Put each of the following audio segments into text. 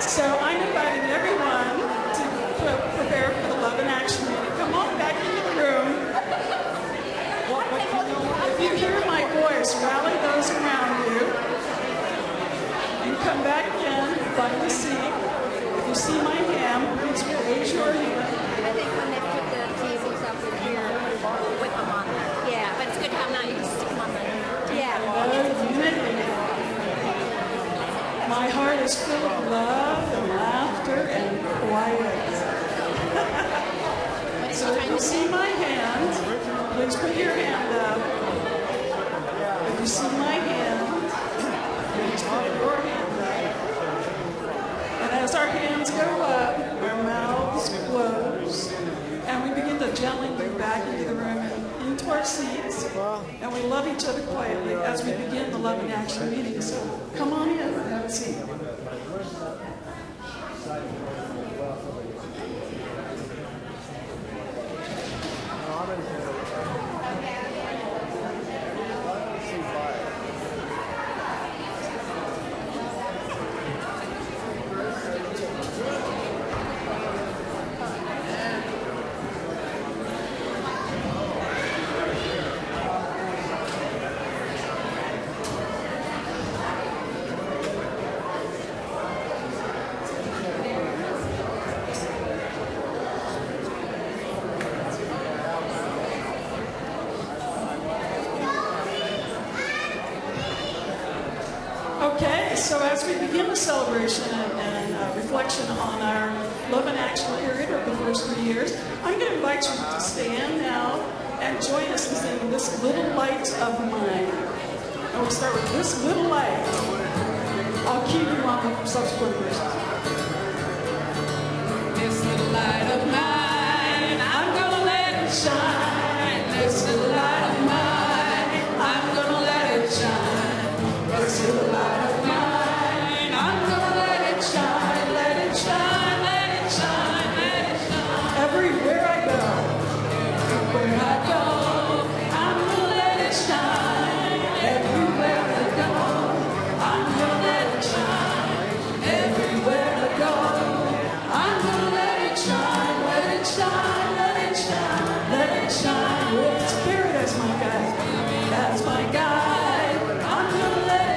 So I'm inviting everyone to prepare for the Love in Action meeting. Come on back into the room. If you hear my voice, rally those around you and come back in, find a seat. If you see my hand, please raise your hand. I think when they put the tables up in here with them on them. Yeah, but it's good to have now. You can stick them on the. Yeah. My heart is full of love and laughter and quiet. So if you see my hand, please put your hand up. If you see my hand, please put your hand up. And as our hands go up, our mouths close, and we begin to gently move back into the room and into our seats. And we love each other quietly as we begin the Love in Action meeting. So come on in and have a seat. Okay, so as we begin the celebration and reflection on our Love in Action period of the first 3 years, I'm going to invite you to stand now and join us in singing This Little Light of Mine. And we'll start with This Little Light. I'll keep you on the subsequent verses. This little light of mine, I'm going to let it shine. This little light of mine, I'm going to let it shine. This little light of mine, I'm gonna let it shine, let it shine, let it shine, let it shine. Everywhere I go, I'm gonna let it shine. Everywhere I go, I'm gonna let it shine. Everywhere I go, I'm gonna let it shine, let it shine, let it shine, let it shine. With Spirit as my guide, that's my guide.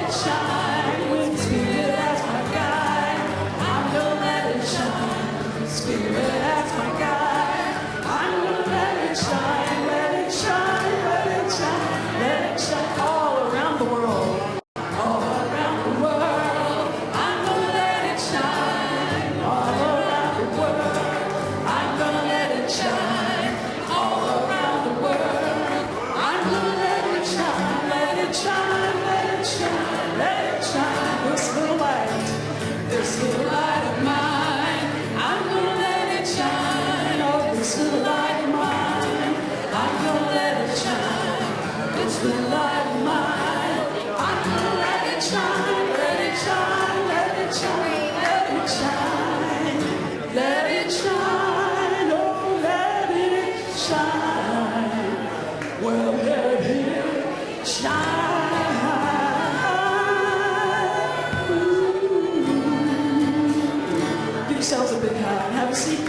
Shine with Spirit as my guide. I'm gonna let it shine. Spirit as my guide. I'm gonna let it shine, let it shine, let it shine, let it shine all around the world. All around the world. I'm gonna let it shine. All around the world. I'm gonna let it shine. All around the world. I'm gonna let it shine, let it shine, let it shine. Let it shine, this little light, this little light of mine. I'm gonna let it shine, oh, this little light of mine. I'm gonna let it shine, this little light of mine. I'm gonna let it shine, let it shine, let it shine, let it shine, let it shine, oh, let it shine. Well, let it shine. Yourselves a big hand. Have a seat.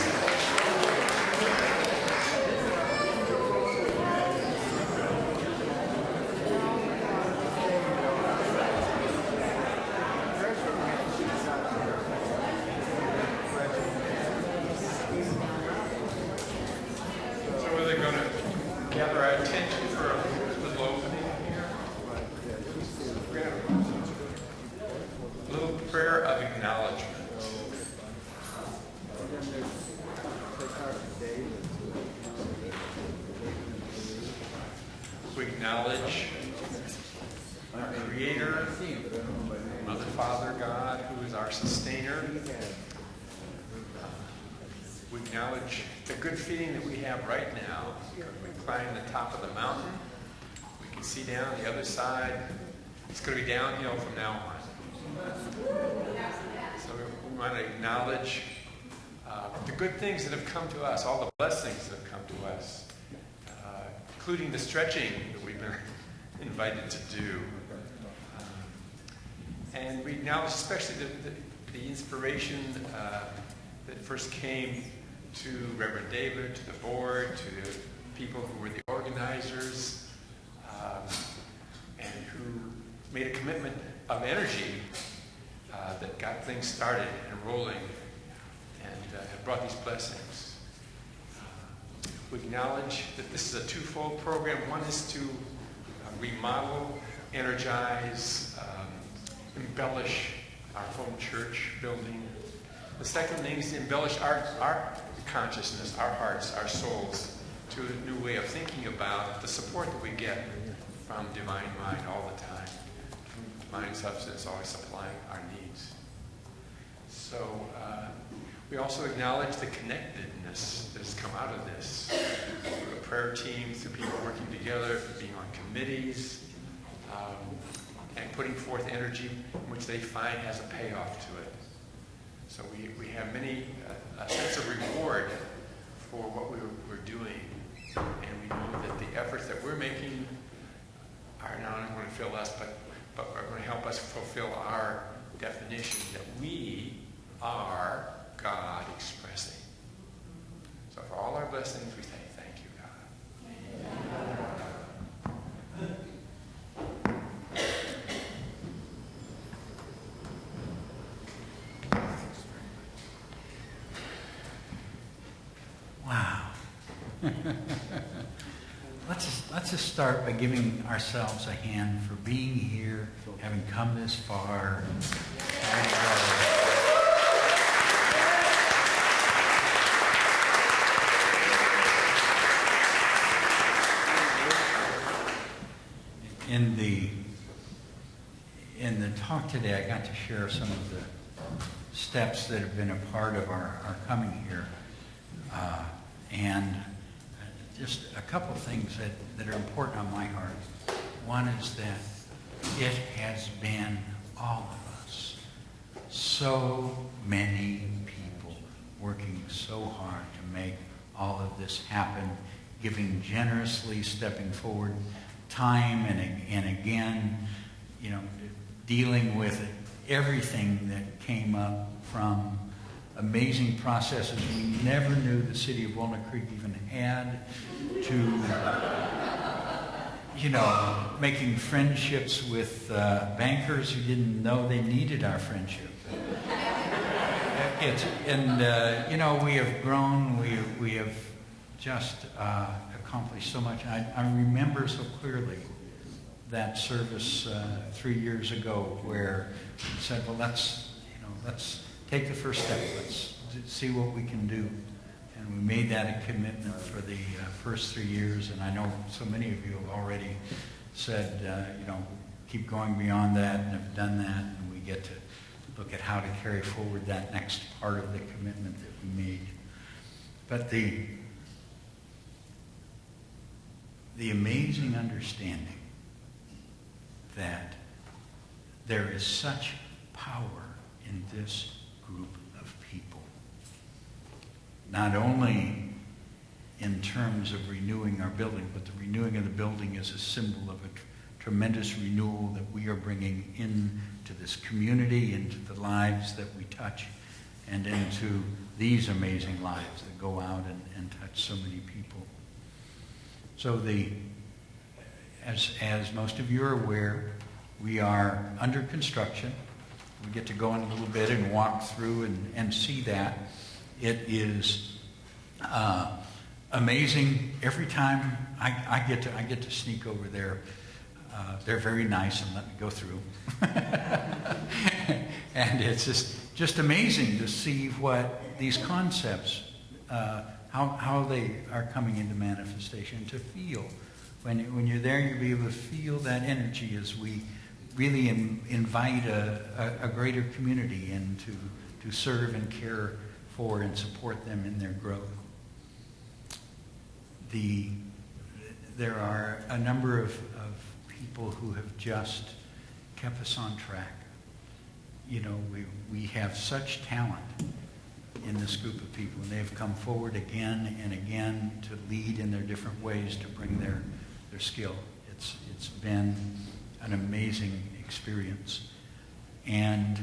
So are they going to gather our attention for a little opening here? We're going to a little prayer of acknowledgement. We acknowledge our Creator, Mother, Father, God, who is our sustainer. We acknowledge the good feeling that we have right now. We climb the top of the mountain. We can see down the other side. It's going to be downhill from now on. So we want to acknowledge the good things that have come to us, all the blessings that have come to us, including the stretching that we've been invited to do. And we acknowledge especially the the inspiration that first came to Reverend David, to the board, to the people who were the organizers, and who made a commitment of energy that got things started and rolling and have brought these blessings. We acknowledge that this is a twofold program. One is to remodel, energize, embellish our home church building. The second thing is to embellish our consciousness, our hearts, our souls, to a new way of thinking about the support that we get from Divine Mind all the time. Divine Substance always supplying our needs. So we also acknowledge the connectedness that has come out of this. Through the prayer team, through people working together, being on committees, and putting forth energy which they find has a payoff to it. So we have a sense of reward for what we're doing. And we know that the efforts that we're making are not only going to fill us, but are going to help us fulfill our definition that we are God expressing. So for all our blessings, we say thank you, God. Wow. Let's just start by giving ourselves a hand for being here, having come this far. In the talk today, I got to share some of the steps that have been a part of our coming here. And just a couple of things that are important on my heart. One is that it has been all of us. So many people working so hard to make all of this happen, giving generously, stepping forward time and again, dealing with everything that came up from amazing processes we never knew the city of Walnut Creek even had, to making friendships with bankers who didn't know they needed our friendship. We have grown, we have just accomplished so much. I remember so clearly that service 3 years ago where we said, well, let's take the first step. Let's see what we can do. And we made that a commitment for the first 3 years. And I know so many of you have already said, keep going beyond that and have done that. And we get to look at how to carry forward that next part of the commitment that we made. But the amazing understanding that there is such power in this group of people. Not only in terms of renewing our building, but the renewing of the building is a symbol of a tremendous renewal that we are bringing into this community, into the lives that we touch, and into these amazing lives that go out and touch so many people. So as most of you are aware, we are under construction. We get to go in a little bit and walk through and see that. It is amazing. Every time I get to sneak over there, they're very nice and let me go through. And it's just amazing to see what these concepts, how they are coming into manifestation, to feel. When you're there, you'll be able to feel that energy as we really invite a greater community in to serve and care for and support them in their growth. There are a number of people who have just kept us on track. We have such talent in this group of people, and they have come forward again and again to lead in their different ways to bring their skill. It's been an amazing experience. And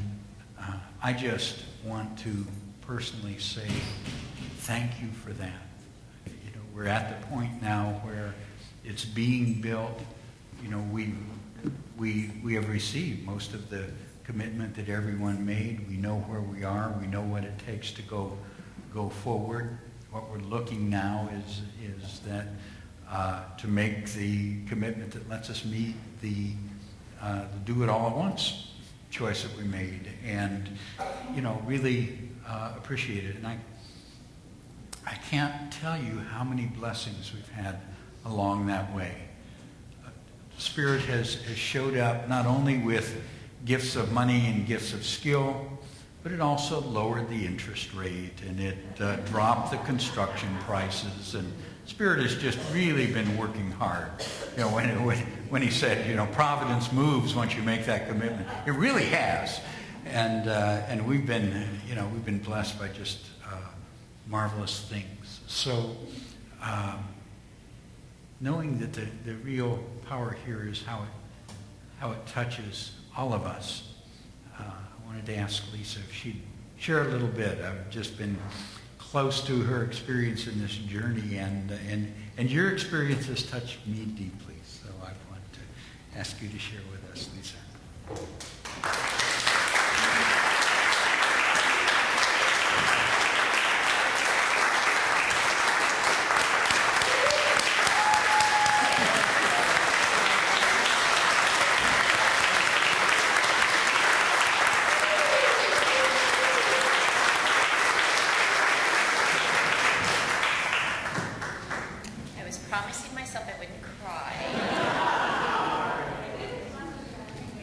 I just want to personally say thank you for that. You know, we're at the point now where it's being built. You know, we have received most of the commitment that everyone made. We know where we are. We know what it takes to go forward. What we're looking now is that to make the commitment that lets us meet the do it all at once choice that we made, and you know, really appreciate it. And I can't tell you how many blessings we've had along that way. Spirit has showed up not only with gifts of money and gifts of skill, but it also lowered the interest rate, and it dropped the construction prices. And Spirit has just really been working hard. You know, when he said, you know, providence moves once you make that commitment, it really has. And we've been blessed by just marvelous things. So knowing that the real power here is how it touches all of us. I wanted to ask Lisa if she'd share a little bit. I've just been close to her experience in this journey, and your experience has touched me deeply. So I want to ask you to share with us, Lisa. Promising myself I wouldn't cry.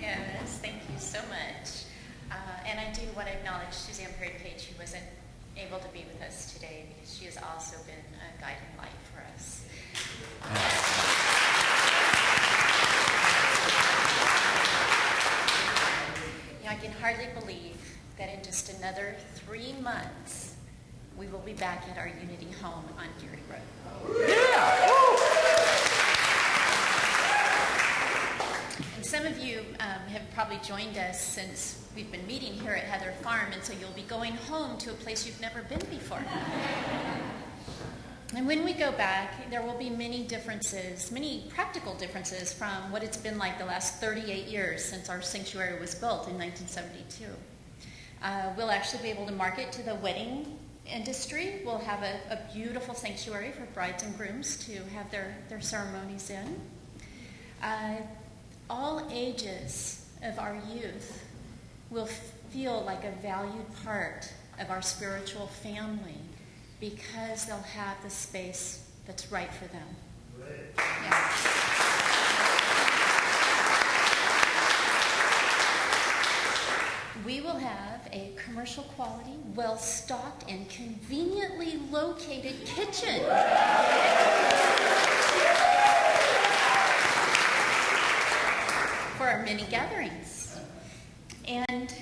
Yes, thank you so much. And I do want to acknowledge Suzanne Perry Page, who wasn't able to be with us today, because she has also been a guiding light for us. You know, I can hardly believe that in just another 3 months, we will be back at our Unity home on Geary Road. Yeah! And some of you have probably joined us since we've been meeting here at Heather Farm, and so you'll be going home to a place you've never been before. And when we go back, there will be many differences, many practical differences from what it's been like the last 38 years since our sanctuary was built in 1972. We'll actually be able to market to the wedding industry. We'll have a beautiful sanctuary for brides and grooms to have their ceremonies in. All ages of our youth will feel like a valued part of our spiritual family because they'll have the space that's right for them. Yeah. We will have a commercial quality, well-stocked, and conveniently located kitchen. For our many gatherings. And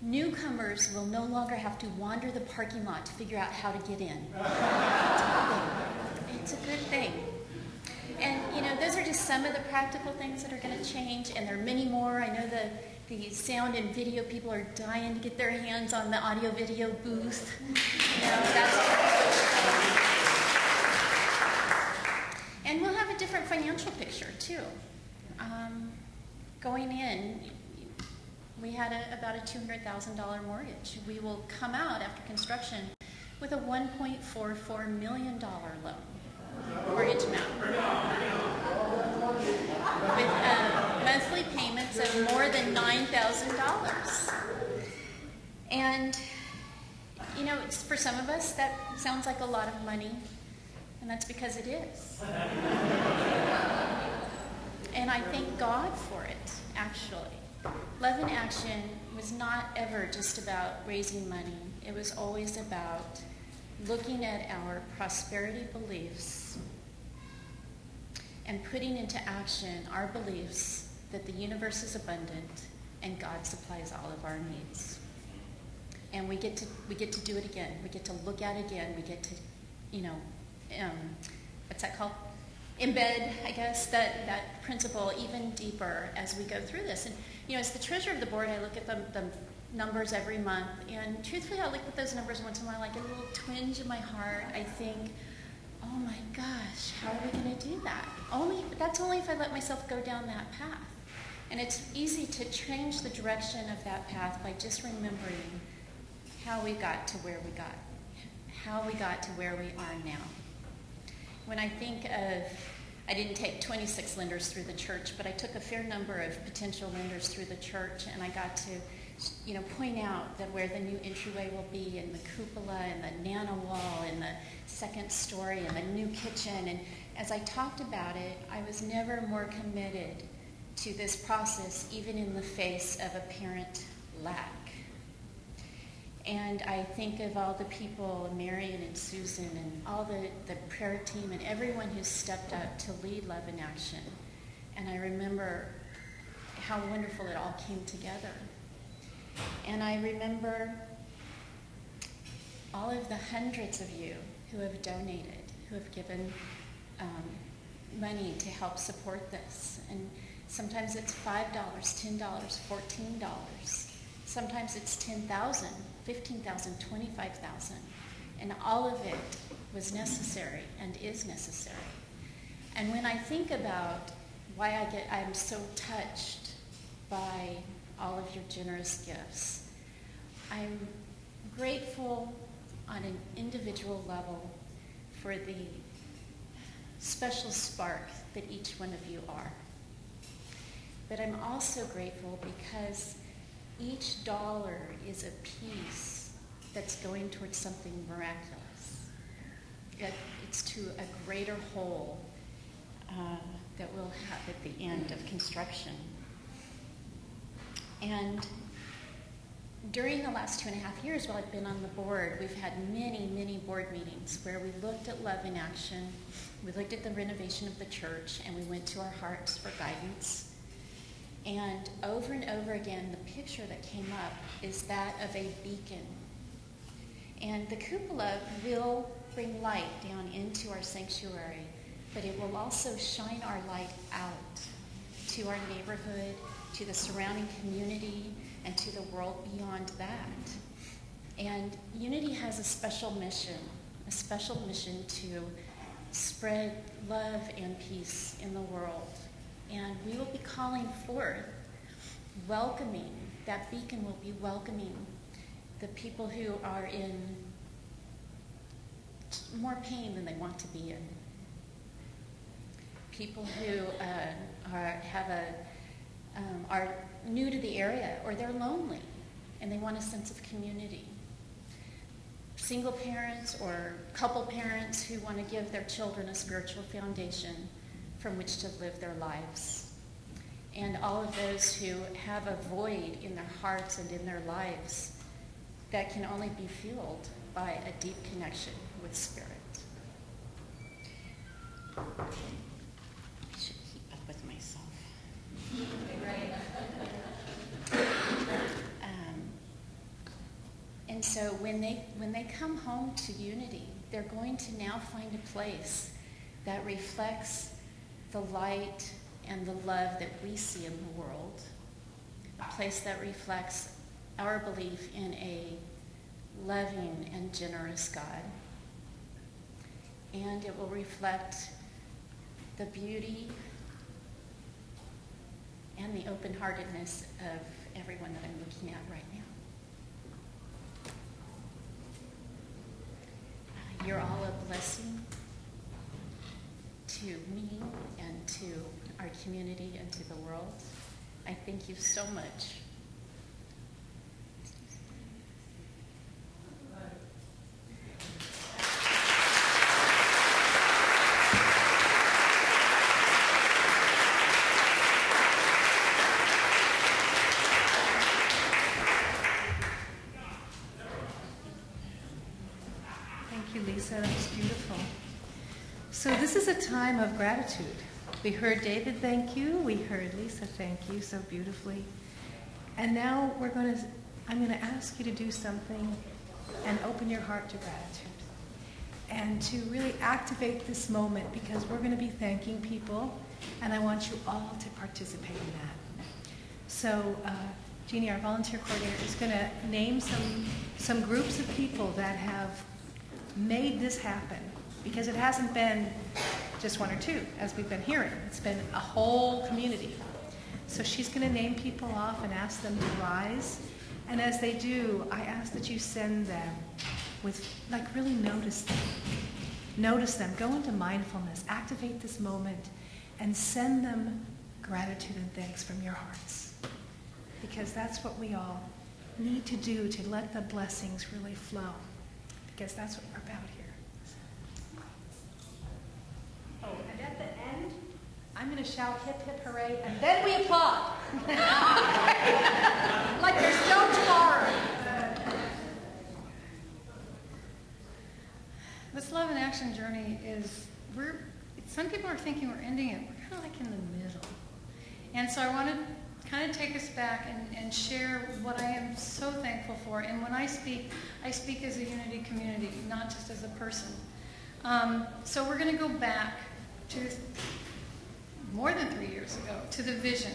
newcomers will no longer have to wander the parking lot to figure out how to get in. It's a good thing. And, you know, those are just some of the practical things that are going to change, and there are many more. I know the sound and video people are dying to get their hands on the audio-video booth. You know, and we'll have a different financial picture, too. Going in, we had about a $200,000 mortgage. We will come out after construction with a $1.44 million loan. Mortgage amount. With monthly payments of more than $9,000. And, you know, for some of us, that sounds like a lot of money, and that's because it is. And I thank God for it, actually. Love in Action was not ever just about raising money. It was always about looking at our prosperity beliefs and putting into action our beliefs that the universe is abundant and God supplies all of our needs. And we get to do it again. We get to look at it again. We get to, you know, what's that called? embed, I guess, that principle even deeper as we go through this. And, as the treasurer of the board, I look at the numbers every month, and truthfully, I look at those numbers once in a while, like a little twinge in my heart. I think, oh my gosh, how are we going to do that? That's only if I let myself go down that path. And it's easy to change the direction of that path by just remembering how we got to where we got, how we got to where we are now. When I think of, I didn't take 26 lenders through the church, but I took a fair number of potential lenders through the church, and I got to point out that where the new entryway will be, and the cupola, and the nano wall, and the second story, and the new kitchen. And as I talked about it, I was never more committed to this process, even in the face of apparent lack. And I think of all the people, Marion and Susan, and all the prayer team, and everyone who stepped up to lead Love in Action. And I remember how wonderful it all came together. And I remember all of the hundreds of you who have donated, who have given money to help support this. And sometimes it's $5, $10, $14. Sometimes it's $10,000, $15,000, $25,000. And all of it was necessary and is necessary. And when I think about why I'm so touched by all of your generous gifts, I'm grateful on an individual level for the special spark that each one of you are. But I'm also grateful because each dollar is a piece that's going towards something miraculous. It's to a greater whole that we'll have at the end of construction. And during the last 2.5 years while I've been on the board, we've had many, many board meetings where we looked at Love in Action, we looked at the renovation of the church, and we went to our hearts for guidance. And over again, the picture that came up is that of a beacon. And the cupola will bring light down into our sanctuary, but it will also shine our light out to our neighborhood, to the surrounding community, and to the world beyond that. And Unity has a special mission to spread love and peace in the world. And we will be calling forth, welcoming, that beacon will be welcoming the people who are in more pain than they want to be in. People who are new to the area, or they're lonely and they want a sense of community. Single parents or couple parents who want to give their children a spiritual foundation from which to live their lives. And all of those who have a void in their hearts and in their lives that can only be filled by a deep connection with Spirit. I should keep up with myself. And so when they come home to Unity, they're going to now find a place that reflects the light and the love that we see in the world, a place that reflects our belief in a loving and generous God. And it will reflect the beauty and the open-heartedness of everyone that I'm looking at right now. You're all a blessing to me and to our community and to the world. I thank you so much. Thank you, Lisa. That was beautiful. So this is a time of gratitude. We heard David thank you. We heard Lisa thank you so beautifully. And now I'm going to ask you to do something and open your heart to gratitude. and to really activate this moment, because we're going to be thanking people, and I want you all to participate in that. So Jeannie, our volunteer coordinator, is going to name some groups of people that have made this happen, because it hasn't been just one or two, as we've been hearing. It's been a whole community. So she's going to name people off and ask them to rise. And as they do, I ask that you send them with, like, really notice them. Notice them. Go into mindfulness. Activate this moment and send them gratitude and thanks from your hearts. Because that's what we all need to do to let the blessings really flow. Because that's what we're about here. Oh, and at the end, I'm going to shout hip, hip, hooray, and then we applaud. Like there's no tomorrow. This Love in Action journey is, some people are thinking we're ending it. We're kind of like in the middle. And so I want to kind of take us back and share what I am so thankful for. And when I speak as a Unity community, not just as a person. So we're going to go back to more than 3 years ago, to the vision.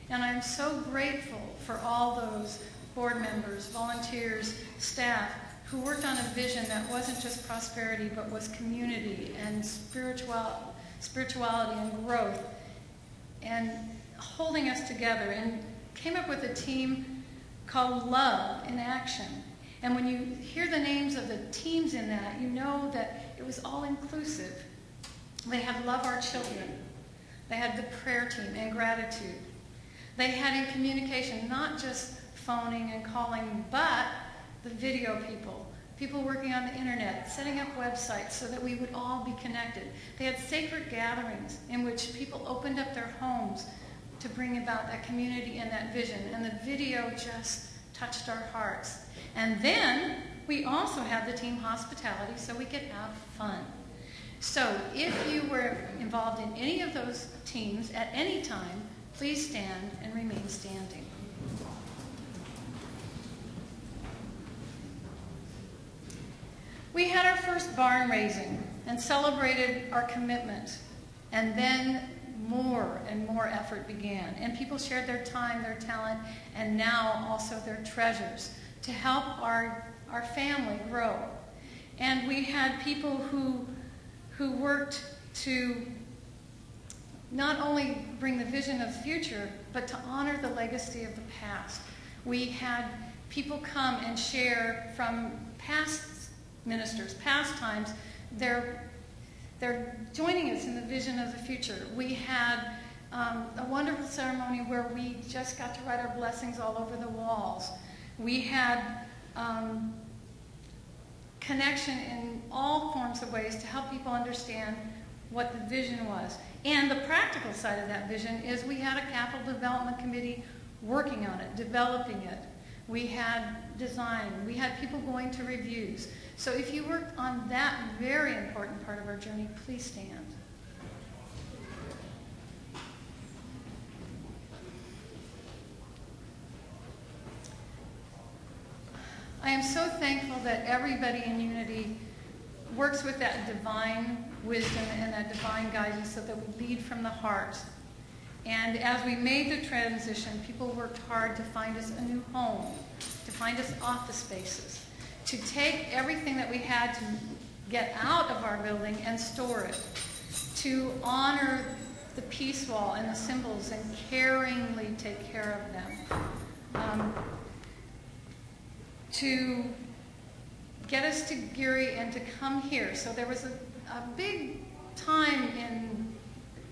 And I'm so grateful for all those board members, volunteers, staff, who worked on a vision that wasn't just prosperity, but was community and spirituality and growth, and holding us together, and came up with a team called Love in Action. And when you hear the names of the teams in that, you know that it was all inclusive. They had Love Our Children. They had the prayer team and gratitude. They had in communication not just phoning and calling, but the video people working on the internet, setting up websites so that we would all be connected. They had sacred gatherings in which people opened up their homes to bring about that community and that vision. And the video just touched our hearts. And then we also had the team hospitality so we could have fun. So if you were involved in any of those teams at any time, please stand and remain standing. We had our first barn raising and celebrated our commitment, and then more and more effort began. And people shared their time, their talent, and now also their treasures to help our family grow. And we had people who worked to not only bring the vision of the future, but to honor the legacy of the past. We had people come and share from past ministers, past times, they're joining us in the vision of the future. We had a wonderful ceremony where we just got to write our blessings all over the walls. We had connection in all forms of ways to help people understand what the vision was. And the practical side of that vision is we had a capital development committee working on it, developing it. We had design. We had people going to reviews. So if you worked on that very important part of our journey, please stand. I am so thankful that everybody in Unity works with that divine wisdom and that divine guidance so that we lead from the heart. And as we made the transition, people worked hard to find us a new home, to find us office spaces, to take everything that we had to get out of our building and store it, to honor the peace wall and the symbols and caringly take care of them, to get us to Geary and to come here. So there was a big time in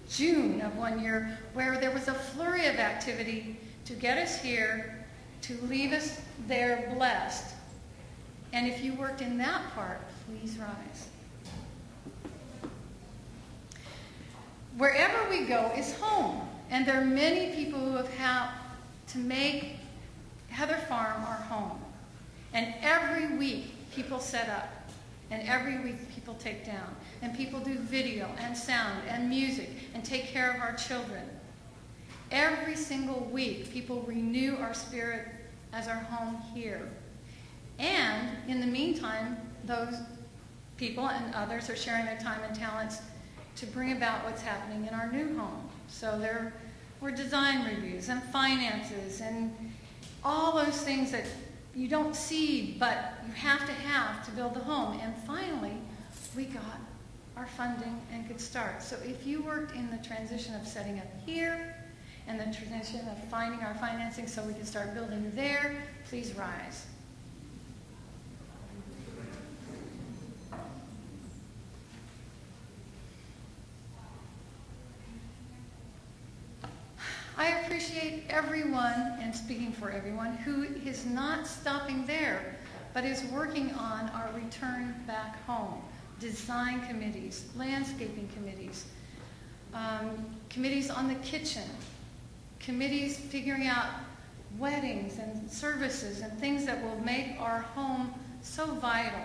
June of one year where there was a flurry of activity to get us here, to leave us there blessed. And if you worked in that part, please rise. Wherever we go is home. And there are many people who have helped to make Heather Farm our home. And every week people set up. And every week people take down. And people do video and sound and music and take care of our children. Every single week people renew our spirit as our home here. And in the meantime, those people, and others are sharing their time and talents to bring about what's happening in our new home. So there were design reviews and finances and all those things that you don't see, but you have to build the home. And finally, we got our funding and could start. So if you worked in the transition of setting up here and the transition of finding our financing so we can start building there, please rise. I appreciate everyone, and speaking for everyone, who is not stopping there, but is working on our return back home. Design committees, landscaping committees, committees on the kitchen, committees figuring out weddings and services and things that will make our home so vital.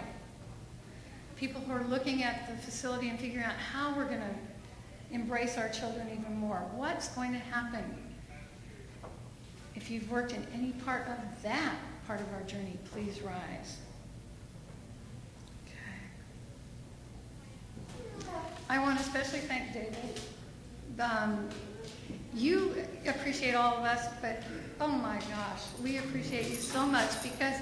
People who are looking at the facility and figuring out how we're going to embrace our children even more. What's going to happen? If you've worked in any part of that part of our journey, please rise. I want to especially thank David. You appreciate all of us, but oh my gosh, we appreciate you so much, because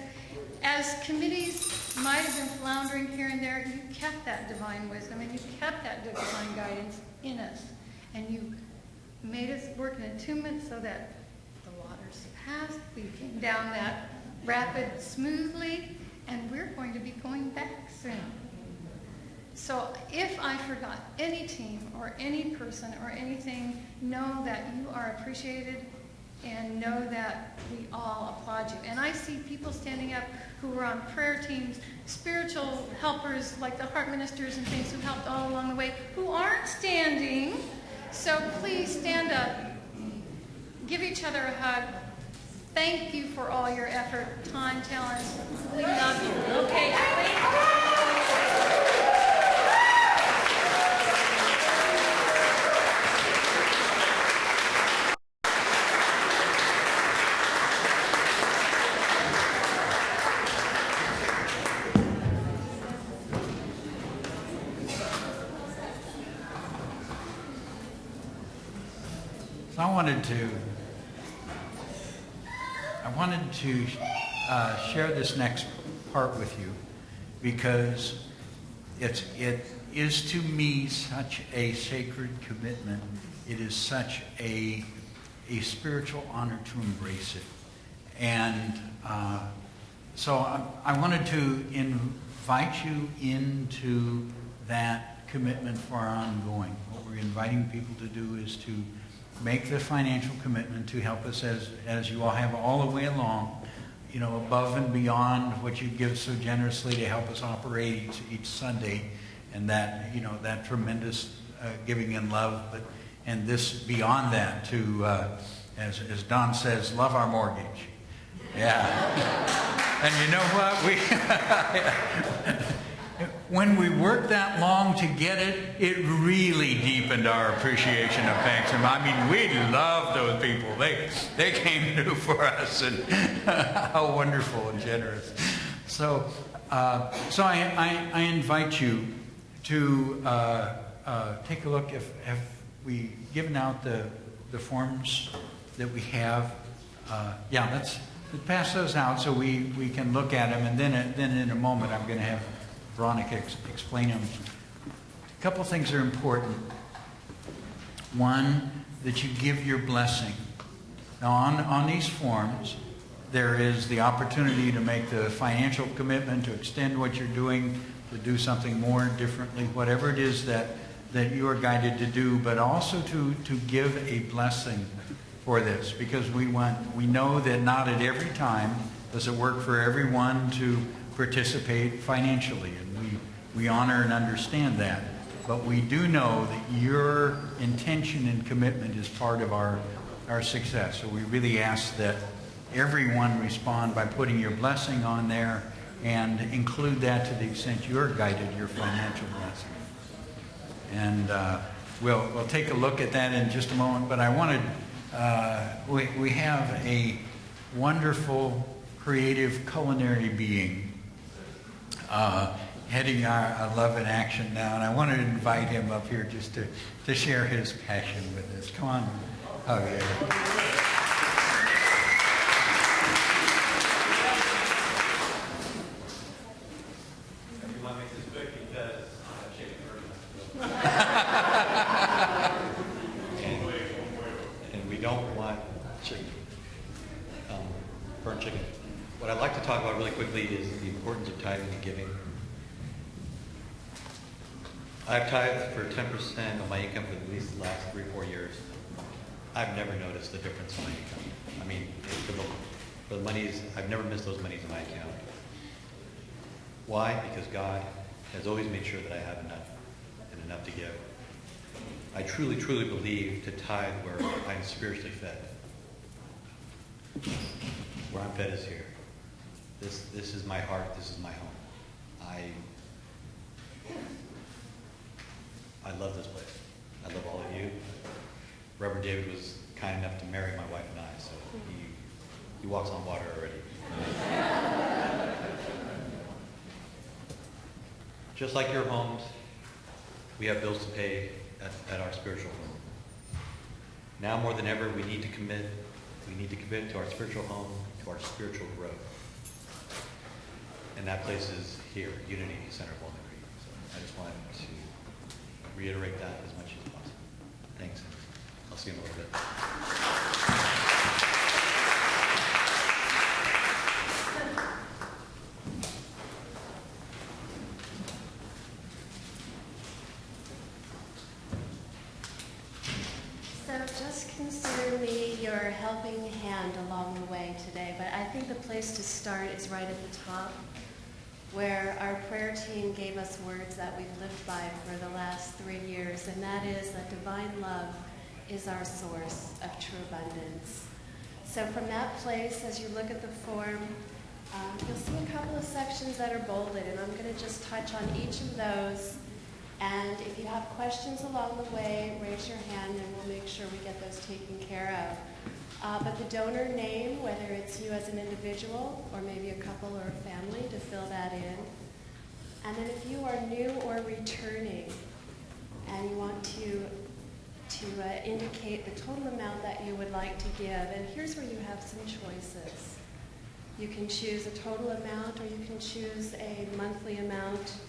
as committees might have been floundering here and there, you kept that divine wisdom and you kept that divine guidance in us. And you made us work in attunement so that the waters passed, we came down that rapid smoothly, and we're going to be going back soon. So if I forgot any team or any person or anything, know that you are appreciated and know that we all applaud you. And I see people standing up who were on prayer teams, spiritual helpers like the heart ministers and things who helped all along the way, who aren't standing. So please stand up, give each other a hug. Thank you for all your effort, time, talents. We love you. Okay, Ellie? I wanted to share this next part with you, because it is to me such a sacred commitment. It is such a spiritual honor to embrace it. And so I wanted to invite you into that commitment for our ongoing. What we're inviting people to do is to make the financial commitment to help us as you all have all the way along, above and beyond what you give so generously to help us operate each Sunday, and that, that tremendous giving and love, and this beyond that to, as Don says, love our mortgage. Yeah. And you know what? When we worked that long to get it, it really deepened our appreciation of Banks. I mean, we love those people. They came through for us, and how wonderful and generous. So I invite you to take a look. If we given out the forms that we have, let's pass those out so we can look at them, and then in a moment I'm going to have Veronica explain them. A couple things are important. One, that you give your blessing. Now on these forms, there is the opportunity to make the financial commitment, to extend what you're doing, to do something more differently, whatever it is that you are guided to do, but also to give a blessing for this, because we know that not at every time does it work for everyone to participate financially, and we honor and understand that. But we do know that your intention and commitment is part of our success. So we really ask that everyone respond by putting your blessing on there, and include that to the extent you're guided your financial blessing. And we'll take a look at that in just a moment. But I wanted, we have a wonderful, creative culinary being. heading our Love in Action now, and I wanted to invite him up here just to share his passion with us. Come on, Javier. And we don't want chicken, burnt chicken. What I'd like to talk about really quickly is the importance of tithing and giving. I've tithed for 10% of my income for at least the last 3 or 4 years. I've never noticed the difference in my income. I mean, for the monies, I've never missed those monies in my account. Why? Because God has always made sure that I have enough and enough to give. I truly, truly believe to tithe where I'm spiritually fed. Where I'm fed is here. This is my heart. This is my home. I love this place. I love all of you. Reverend David was kind enough to marry my wife and I, so he walks on water already. Just like your homes, we have bills to pay at our spiritual home. Now more than ever, we need to commit to our spiritual home, to our spiritual growth. And that place is here, Unity Center of Walnut Creek. So I just wanted to reiterate that as much as possible. Thanks. I'll see you in a little bit. So just consider me your helping hand along the way today, but I think the place to start is right at the top, where our prayer team gave us words that we've lived by for the last 3 years, and that is that divine love is our source of true abundance. So from that place, as you look at the form, you'll see a couple of sections that are bolded, and I'm going to just touch on each of those. And if you have questions along the way, raise your hand and we'll make sure we get those taken care of. But the donor name, whether it's you as an individual or maybe a couple or a family, to fill that in. And then if you are new or returning and you want to indicate the total amount that you would like to give, and here's where you have some choices. You can choose a total amount, or you can choose a monthly amount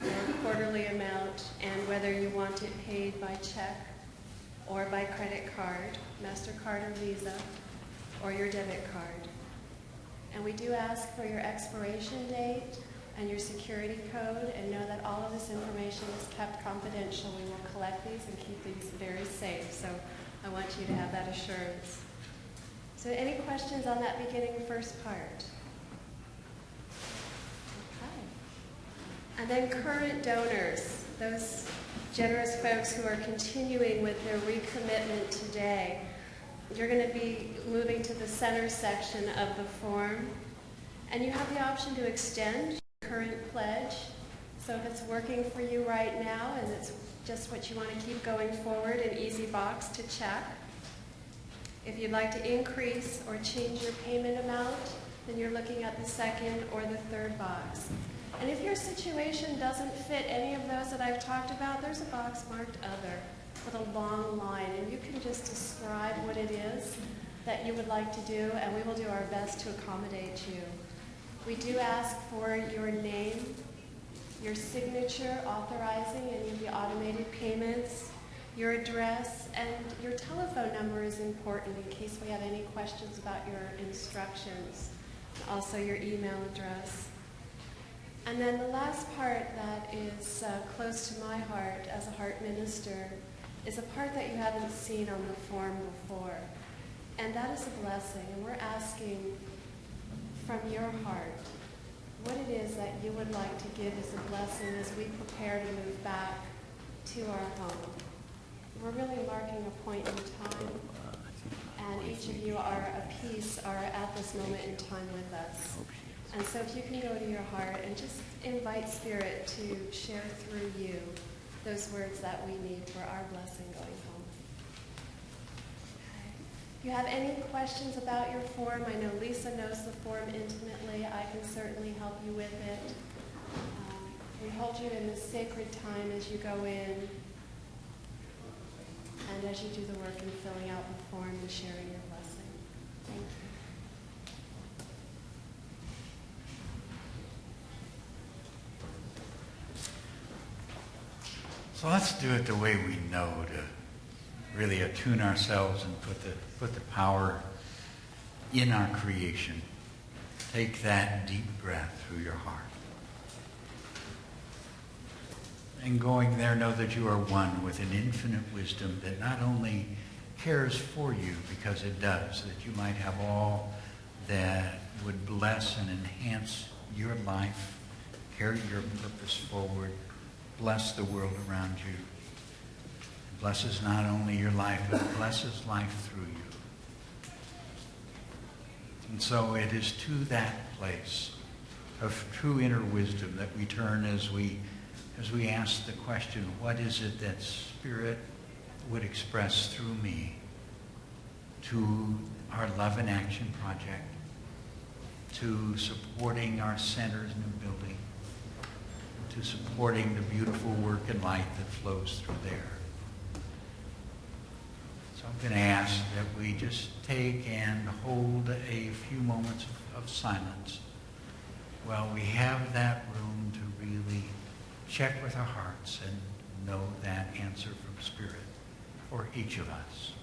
or a quarterly amount, and whether you want it paid by check or by credit card, MasterCard or Visa, or your debit card. And we do ask for your expiration date and your security code, and know that all of this information is kept confidential. We will collect these and keep these very safe, so I want you to have that assurance. So any questions on that beginning first part? And then current donors, those generous folks who are continuing with their recommitment today. You're going to be moving to the center section of the form, and you have the option to extend your current pledge. So if it's working for you right now and it's just what you want to keep going forward, an easy box to check. If you'd like to increase or change your payment amount, then you're looking at the second or the third box. And if your situation doesn't fit any of those that I've talked about, there's a box marked Other with a long line, and you can just describe what it is that you would like to do, and we will do our best to accommodate you. We do ask for your name, your signature authorizing any of the automated payments, your address, and your telephone number is important in case we have any questions about your instructions, also your email address. And then the last part that is close to my heart as a heart minister is a part that you haven't seen on the form before. And that is a blessing. And we're asking from your heart what it is that you would like to give as a blessing as we prepare to move back to our home. We're really marking a point in time. And each of you are at this moment in time with us. And so if you can go to your heart and just invite Spirit to share through you those words that we need for our blessing going home. Okay. If you have any questions about your form, I know Lisa knows the form intimately. I can certainly help you with it. We hold you in this sacred time as you go in and as you do the work in filling out the form and sharing your blessing. Thank you. So let's do it the way we know, to really attune ourselves and put the power in our creation. Take that deep breath through your heart. And going there, know that you are one with an infinite wisdom that not only cares for you, because it does, that you might have all that would bless and enhance your life, carry your purpose forward, bless the world around you. It blesses not only your life, but it blesses life through you. And so it is to that place of true inner wisdom that we turn as we ask the question, what is it that Spirit would express through me to our Love and Action Project, to supporting our centers new building, to supporting the beautiful work and light that flows through there. So I'm going to ask that we just take and hold a few moments of silence while we have that room to really check with our hearts and know that answer from Spirit for each of us.